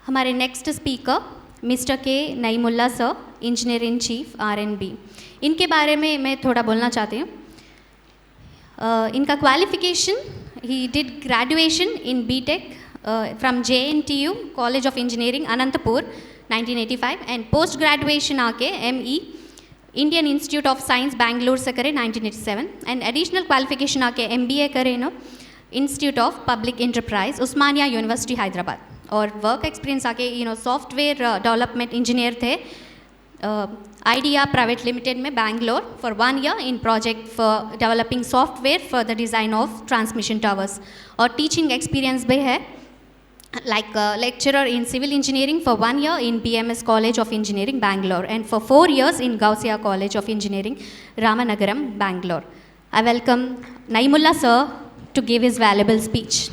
हमारे next speaker mister के Naimullah sir, engineer in chief RNB। इनके बारे में मैं थोड़ा बोलना चाहती हूँ। इनका qualification, he did graduation in BTech from JNTU college of engineering Anantapur 1985 and post graduation आके ME Indian Institute of Science Bangalore से करे 1987 एंड एडिशनल क्वालिफिकेशन आके MBA करे नो Institute of Public Enterprise Osmania University Hyderabad. और वर्क एक्सपीरियंस आके सॉफ्टवेयर डेवलपमेंट इंजीनियर थे Idea Private Limited में Bangalore for 1 year in project for developing software for the design of transmission towers. और टीचिंग एक्सपीरियंस भी है like lecturer in civil engineering for 1 year in BMS College of Engineering Bangalore and for 4 years in Gausia College of Engineering Ramanagaram Bangalore. I welcome Naimulla sir to give his valuable speech.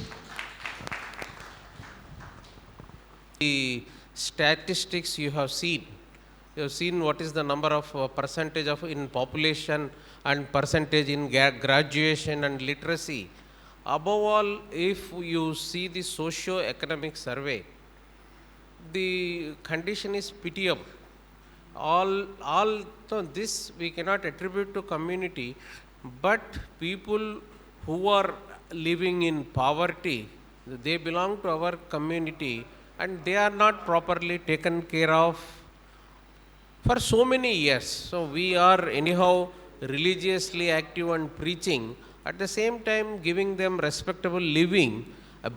The statistics you have seen what is the number of percentage of in population and percentage in graduation and literacy. Above all, if you see the socio-economic survey, the condition is pitiable. All so this we cannot attribute to community, but people who are living in poverty, they belong to our community and they are not properly taken care of for so many years. So we are anyhow religiously active and preaching, at the same time giving them respectable living,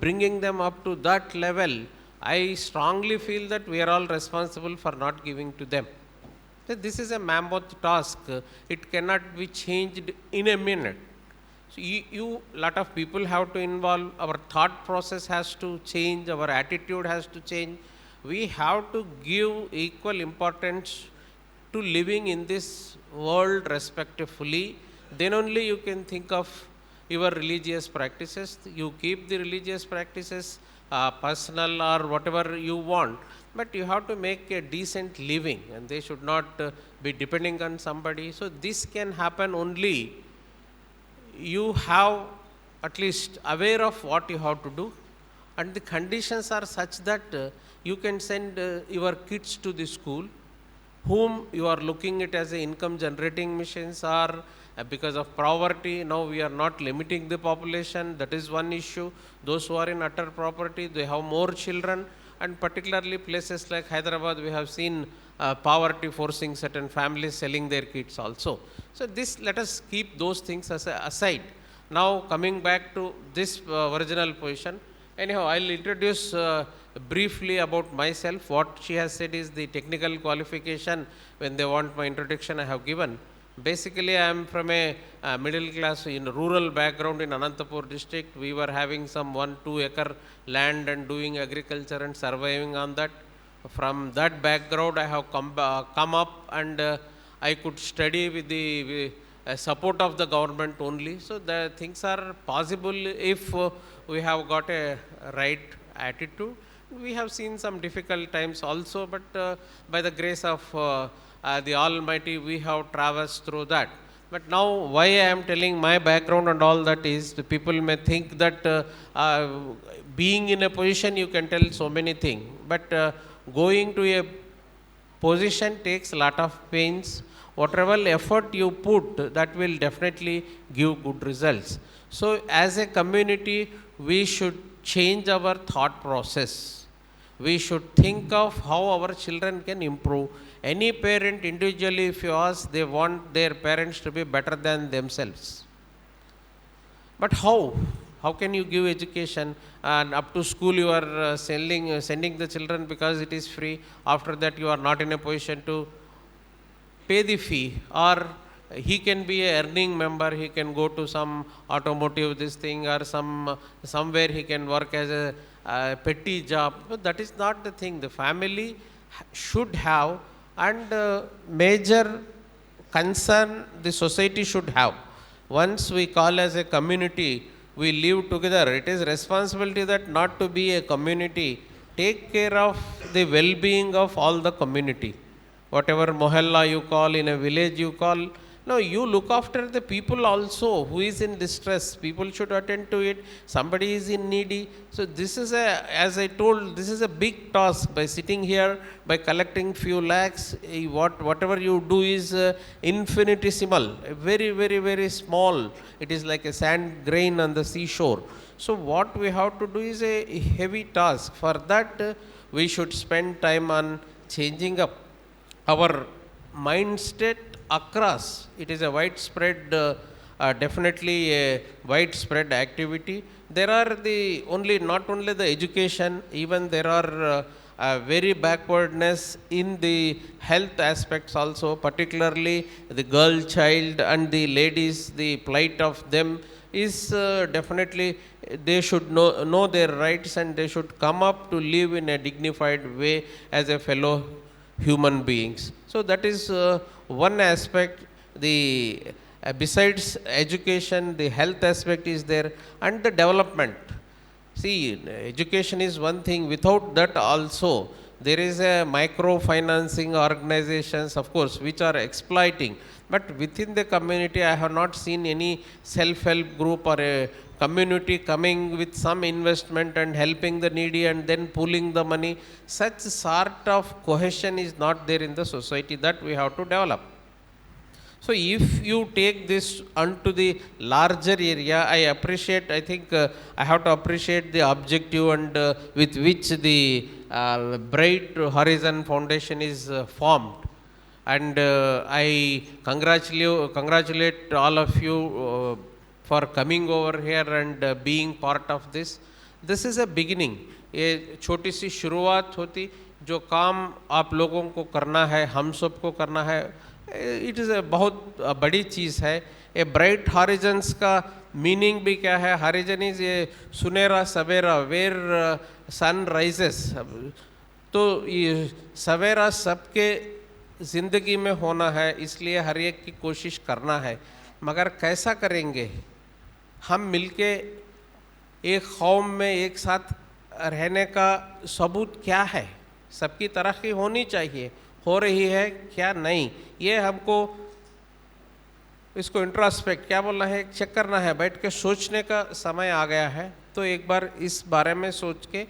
bringing them up to that level. I strongly feel that we are all responsible for not giving to them. So this is a mammoth task. It cannot be changed in a minute. So you lot of people have to involve, our thought process has to change, our attitude has to change. We have to give equal importance to living in this world respectfully. Then only you can think of your religious practices. You keep the religious practices personal or whatever you want, but you have to make a decent living and they should not be depending on somebody. So this can happen only you have at least aware of what you have to do, and the conditions are such that you can send your kids to the school whom you are looking at as a income generating machines, or because of poverty now we are not limiting the population. That is one issue. Those who are in utter poverty, they have more children, and particularly places like Hyderabad, we have seen poverty forcing certain families selling their kids also. So this, let us keep those things aside. Now coming back to this original position, anyhow I'll introduce briefly about myself. What she has said is the technical qualification. When they want my introduction, I have given. Basically I am from a middle class in rural background in Anantapur district. We were having some 1-2 acre land and doing agriculture and surviving on that. From that background I have come up and I could study with the support of the government only. So the things are possible if we have got a right attitude. We have seen some difficult times also, but by the grace of the Almighty we have traversed through that. But now why I am telling my background and all that is, the people may think that being in a position you can tell so many things, but going to a position takes a lot of pains. Whatever effort you put, that will definitely give good results. So as a community we should change our thought process. We should think of how our children can improve. Any parent individually, if you ask, they want their parents to be better than themselves. But how? How can you give education and up to school you are sending the children because it is free? After that you are not in a position to pay the fee, or he can be a earning member, he can go to some automotive this thing, or somewhere he can work as a petty job. But that is not the thing. The family should have, and major concern the society should have. Once we call as a community, we live together. It is responsibility that not to be a community, take care of the well-being of all the community. Whatever mohalla you call, in a village you call, No, you look after the people also who is in distress. People should attend to it. Somebody is in needy. So this is as I told, this is a big task. By sitting here, by collecting few lakhs, whatever you do is infinitesimal, very, very, very small. It is like a sand grain on the seashore. So what we have to do is a heavy task. For that, we should spend time on changing up our mind state across. It is a widespread, definitely a widespread activity. There are not only the education, even there are very backwardness in the health aspects also, particularly the girl child and the ladies. The plight of them is definitely, they should know their rights, and they should come up to live in a dignified way as a fellow human beings. So that is one aspect. Besides education, the health aspect is there, and the development. See, education is one thing. Without that also, there is a microfinancing organizations, of course, which are exploiting. But within the community, I have not seen any self-help group or a community coming with some investment and helping the needy and then pooling the money. Such sort of cohesion is not there in the society. That we have to develop. So if you take this onto the larger area, I appreciate, I think I have to appreciate the objective and with which the Bright Horizon Foundation is formed. And I congratulate all of you for coming over here and being part of this. This is a beginning. ये छोटी सी शुरुआत होती, जो काम आप लोगों को करना है, हम सब को करना है, इट इज़ ए बहुत बड़ी चीज़ है. ये ब्राइट हॉरिजन्स का मीनिंग भी क्या है? हॉरिजन इज ये सुनहरा सवेरा, वेर सन राइजेस. तो ये सवेरा सबके ज़िंदगी में होना है, इसलिए हर एक की कोशिश करना है. मगर कैसा करेंगे? हम मिलके एक कौम में एक साथ रहने का सबूत क्या है? सबकी तरक्की होनी चाहिए. हो रही है क्या? नहीं. ये हमको इसको इंट्रोस्पेक्ट क्या बोलना है, चेक करना है. बैठ के सोचने का समय आ गया है. तो एक बार इस बारे में सोच के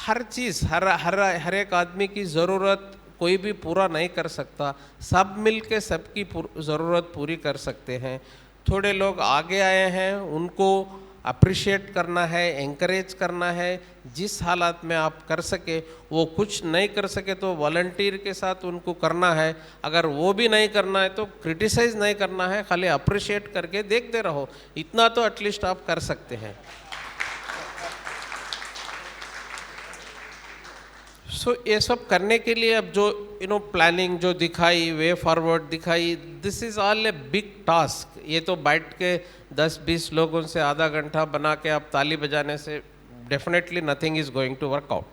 हर चीज़, हर एक आदमी की ज़रूरत कोई भी पूरा नहीं कर सकता. सब मिल के सबकी ज़रूरत पूरी कर सकते हैं. थोड़े लोग आगे आए हैं, उनको अप्रिशिएट करना है, एंकरेज करना है. जिस हालात में आप कर सके, वो कुछ नहीं कर सके तो वॉलंटियर के साथ उनको करना है. अगर वो भी नहीं करना है तो क्रिटिसाइज नहीं करना है, खाली अप्रिशिएट करके देखते रहो. इतना तो एटलीस्ट आप कर सकते हैं. सो ये सब करने के लिए अब जो प्लानिंग जो दिखाई, वे फॉरवर्ड दिखाई, this is all a big task. ये तो बैठ के 10-20 लोगों से आधा घंटा बना के आप ताली बजाने से definitely nothing is going to work out.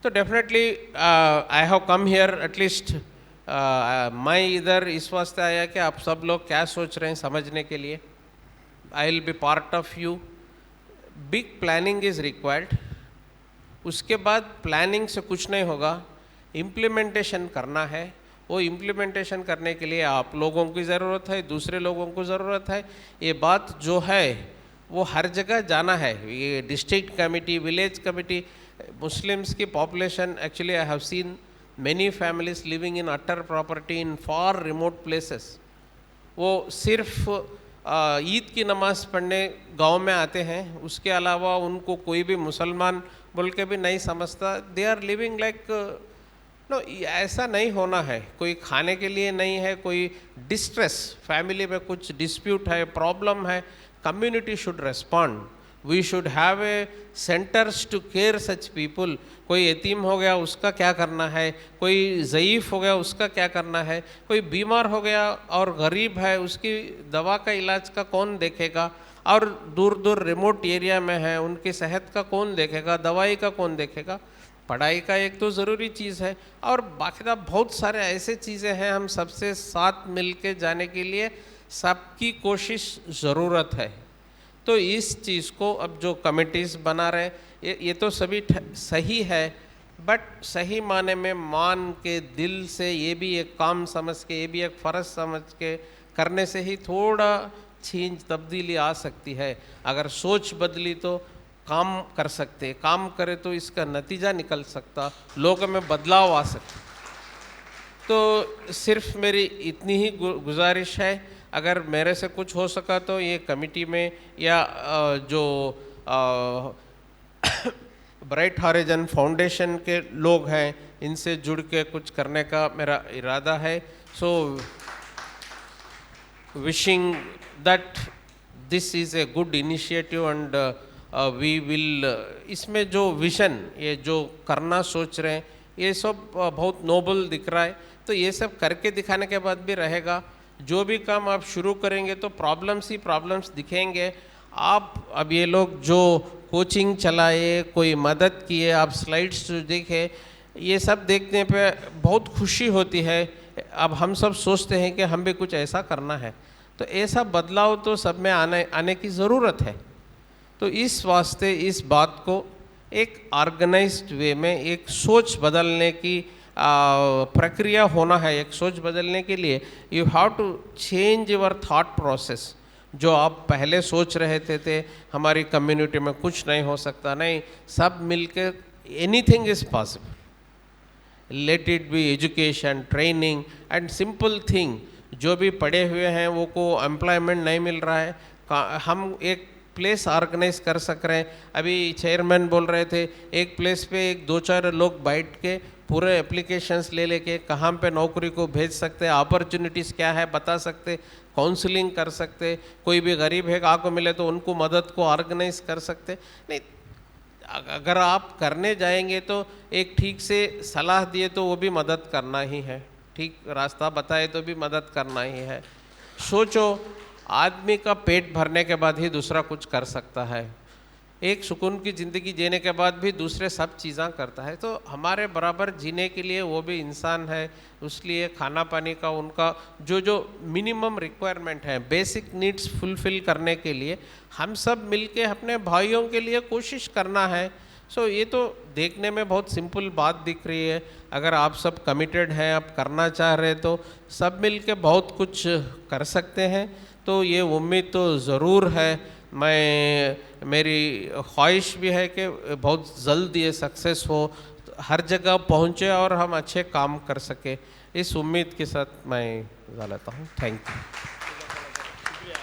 तो definitely I have come here, at least मैं इधर इस वास्ते आया कि आप सब लोग क्या सोच रहे हैं समझने के लिए. I will be part of you. Big planning is required. उसके बाद प्लानिंग से कुछ नहीं होगा, इम्प्लीमेंटेशन करना है. वो इम्प्लीमेंटेशन करने के लिए आप लोगों की ज़रूरत है, दूसरे लोगों को ज़रूरत है. ये बात जो है वो हर जगह जाना है. ये district committee, village committee, Muslims की population, actually I have seen many families living in utter property in far remote places. वो सिर्फ ईद की नमाज़ पढ़ने गांव में आते हैं, उसके अलावा उनको कोई भी मुसलमान बोल के भी नहीं समझता. They are living like no. ऐसा नहीं होना है. कोई खाने के लिए नहीं है, कोई डिस्ट्रेस, फैमिली में कुछ डिस्प्यूट है, प्रॉब्लम है, community should respond. We should have a centers to care such people. कोई यतीम हो गया, उसका क्या करना है? कोई ज़ईफ़ हो गया, उसका क्या करना है? कोई बीमार हो गया और गरीब है, उसकी दवा का इलाज का कौन देखेगा? और दूर दूर रिमोट एरिया में है, उनकी सेहत का कौन देखेगा? दवाई का कौन देखेगा? पढ़ाई का एक तो ज़रूरी चीज़ है, और बाकी बहुत सारे ऐसे चीज़ें हैं. हम सबसे साथ मिल के जाने के लिए सबकी कोशिश ज़रूरत है. तो इस चीज़ को अब जो कमिटीज़ बना रहे, ये तो सभी सही है, बट सही माने में मान के दिल से ये भी एक काम समझ के, ये भी एक फ़र्ज समझ के करने से ही थोड़ा चेंज तब्दीली आ सकती है। अगर सोच बदली तो काम कर सकते, काम करे तो इसका नतीजा निकल सकता, लोगों में बदलाव आ सकता। तो सिर्फ मेरी इतनी ही गुजारिश है, अगर मेरे से कुछ हो सका तो ये कमिटी में या जो ब्राइट हॉरिजन फाउंडेशन के लोग हैं इनसे जुड़ के कुछ करने का मेरा इरादा है। So wishing that this is a good initiative and we will, इसमें जो विजन, ये जो करना सोच रहे हैं, ये सब बहुत नोबल दिख रहा है। तो ये सब करके दिखाने के बाद भी रहेगा, जो भी काम आप शुरू करेंगे तो प्रॉब्लम्स ही प्रॉब्लम्स दिखेंगे। आप अब ये लोग जो कोचिंग चलाए, कोई मदद किए, आप स्लाइड्स जो देखे, ये सब देखने पे बहुत खुशी होती है। अब हम सब सोचते हैं कि हम भी कुछ ऐसा करना है, तो ऐसा बदलाव तो सब में आने की ज़रूरत है। तो इस वास्ते इस बात को एक ऑर्गेनाइज्ड वे में एक सोच बदलने की प्रक्रिया होना है। एक सोच बदलने के लिए you have to change your thought process. जो आप पहले सोच रहे थे हमारी कम्युनिटी में कुछ नहीं हो सकता, नहीं, सब मिलकर anything is possible. Let it be education, training and simple thing. जो भी पढ़े हुए हैं वो को एम्प्लॉयमेंट नहीं मिल रहा है, हम एक प्लेस ऑर्गेनाइज कर सक रहे हैं। अभी चेयरमैन बोल रहे थे एक प्लेस पे एक 2-4 लोग बैठ के पूरे एप्लीकेशंस ले लेके कहाँ पे नौकरी को भेज सकते, अपॉर्चुनिटीज़ क्या है बता सकते, काउंसलिंग कर सकते, कोई भी गरीब है को मिले तो उनको मदद को ऑर्गेनाइज कर सकते। नहीं, अगर आप करने जाएंगे तो एक ठीक से सलाह दिए तो वो भी मदद करना ही है, ठीक रास्ता बताए तो भी मदद करना ही है। सोचो, आदमी का पेट भरने के बाद ही दूसरा कुछ कर सकता है, एक सुकून की ज़िंदगी जीने के बाद भी दूसरे सब चीज़ें करता है। तो हमारे बराबर जीने के लिए वो भी इंसान है, उसलिए खाना पानी का उनका जो मिनिमम रिक्वायरमेंट है, बेसिक नीड्स फुलफ़िल करने के लिए हम सब मिलके अपने भाइयों के लिए कोशिश करना है। सो ये तो देखने में बहुत सिंपल बात दिख रही है, अगर आप सब कमिटेड हैं, आप करना चाह रहे तो सब मिलके बहुत कुछ कर सकते हैं। तो ये उम्मीद तो ज़रूर है, मेरी ख्वाहिश भी है कि बहुत जल्द ये सक्सेस हो, हर जगह पहुँचे और हम अच्छे काम कर सके। इस उम्मीद के साथ मैं जा लेता हूँ। Thank you.